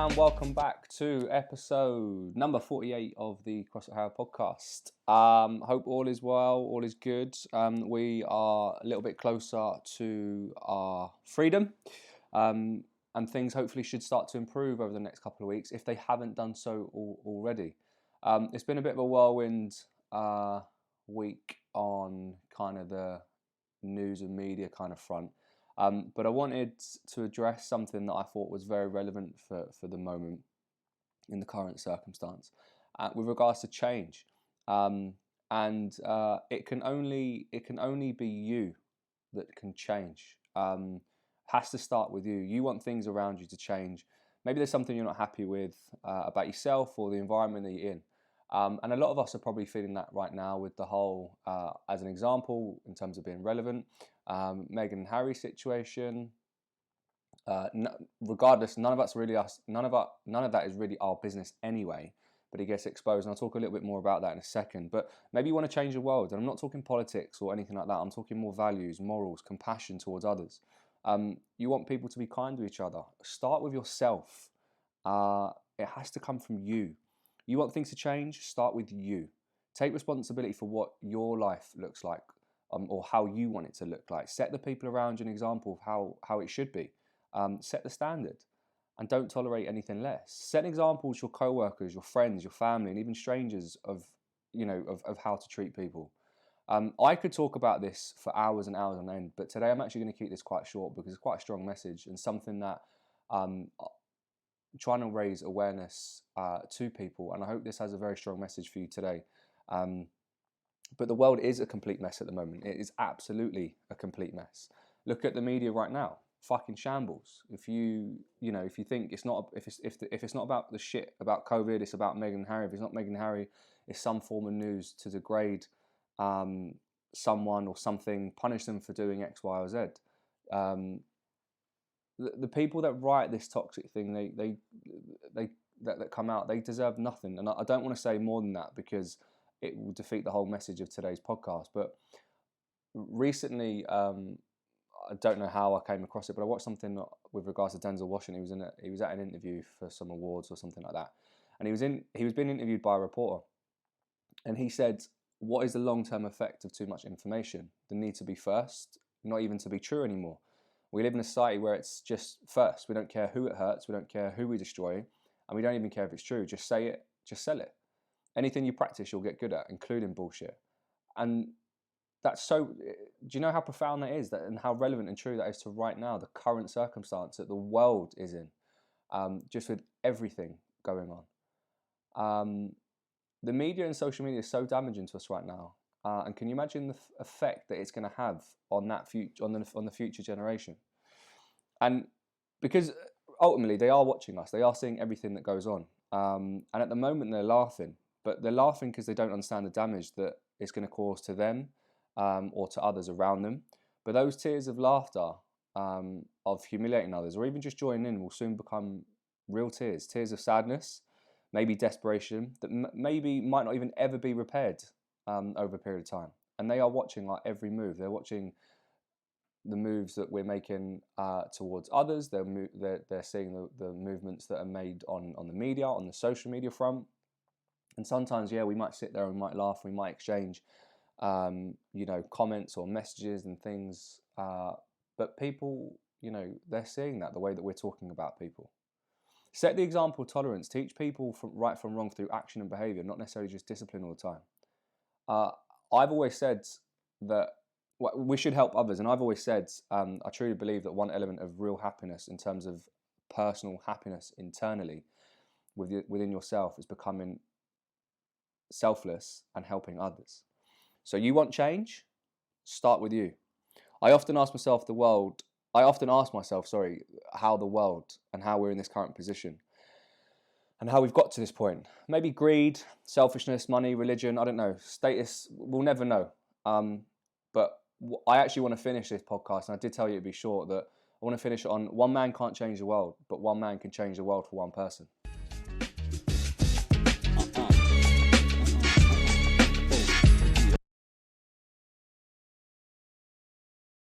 and welcome back to episode number 48 of the CrossFit Harrow podcast. Hope all is well, all is good. We are a little bit closer to our freedom, and things hopefully should start to improve over the next couple of weeks if they haven't done so already. It's been a bit of a whirlwind week on kind of the news and media kind of front. But I wanted to address something that I thought was very relevant for the moment in the current circumstance with regards to change. It can only be you that can change. Has to start with you. You want things around you to change. Maybe there's something you're not happy with about yourself or the environment that you're in. And a lot of us are probably feeling that right now with the whole, as an example, in terms of being relevant, Meghan and Harry situation. Regardless, none of that is really our business anyway. But it gets exposed, and I'll talk a little bit more about that in a second. But maybe you want to change the world, and I'm not talking politics or anything like that. I'm talking more values, morals, compassion towards others. You want people to be kind to each other. Start with yourself. It has to come from you. You want things to change? Start with you. Take responsibility for what your life looks like, or how you want it to look like. Set the people around you an example of how it should be. Set the standard, and don't tolerate anything less. Set examples to your co-workers, your friends, your family, and even strangers of how to treat people. I could talk about this for hours and hours on end, but today I'm actually going to keep this quite short because it's quite a strong message and something that trying to raise awareness to people, and I hope this has a very strong message for you today. But the world is a complete mess at the moment. It is absolutely a complete mess. Look at the media right now, fucking shambles. If you think it's not, if it's not about the shit about COVID, it's about Meghan and Harry. If it's not Meghan and Harry, it's some form of news to degrade someone or something, punish them for doing X, Y, or Z. The people that write this toxic thing, that come out, they deserve nothing. And I don't want to say more than that because it will defeat the whole message of today's podcast. But recently, I don't know how I came across it, but I watched something with regards to Denzel Washington. He was at an interview for some awards or something like that, and he was being interviewed by a reporter, and he said, "What is the long-term effect of too much information? The need to be first, not even to be true anymore. We live in a society where it's just first. We don't care who it hurts. We don't care who we destroy. And we don't even care if it's true. Just say it. Just sell it. Anything you practice, you'll get good at, including bullshit." And that's so... Do you know how profound that is? And how relevant and true that is to right now, the current circumstance that the world is in, just with everything going on. The media and social media is so damaging to us right now. And can you imagine the effect that it's going to have on that on the future generation? And because ultimately they are watching us, they are seeing everything that goes on. And at the moment they're laughing, but they're laughing because they don't understand the damage that it's going to cause to them or to others around them. But those tears of laughter, of humiliating others, or even just joining in, will soon become real tears. Tears of sadness, maybe desperation, that maybe might not even ever be repaired over a period of time. And they are watching our every move. They're watching the moves that we're making towards others. They're seeing the movements that are made on the media, on the social media front. And sometimes, we might sit there and we might laugh, we might exchange comments or messages and things. But people, they're seeing that, the way that we're talking about people. Set the example of tolerance. Teach people from right from wrong through action and behavior, not necessarily just discipline all the time. I've always said that we should help others, and I've always said I truly believe that one element of real happiness, in terms of personal happiness internally within yourself, is becoming selfless and helping others. So you want change? Start with you. I often ask myself how the world and how we're in this current position and how we've got to this point. Maybe greed, selfishness, money, religion, I don't know, status, we'll never know. But I actually want to finish this podcast, and I did tell you it'd be short, that I want to finish it on one man can't change the world, but one man can change the world for one person.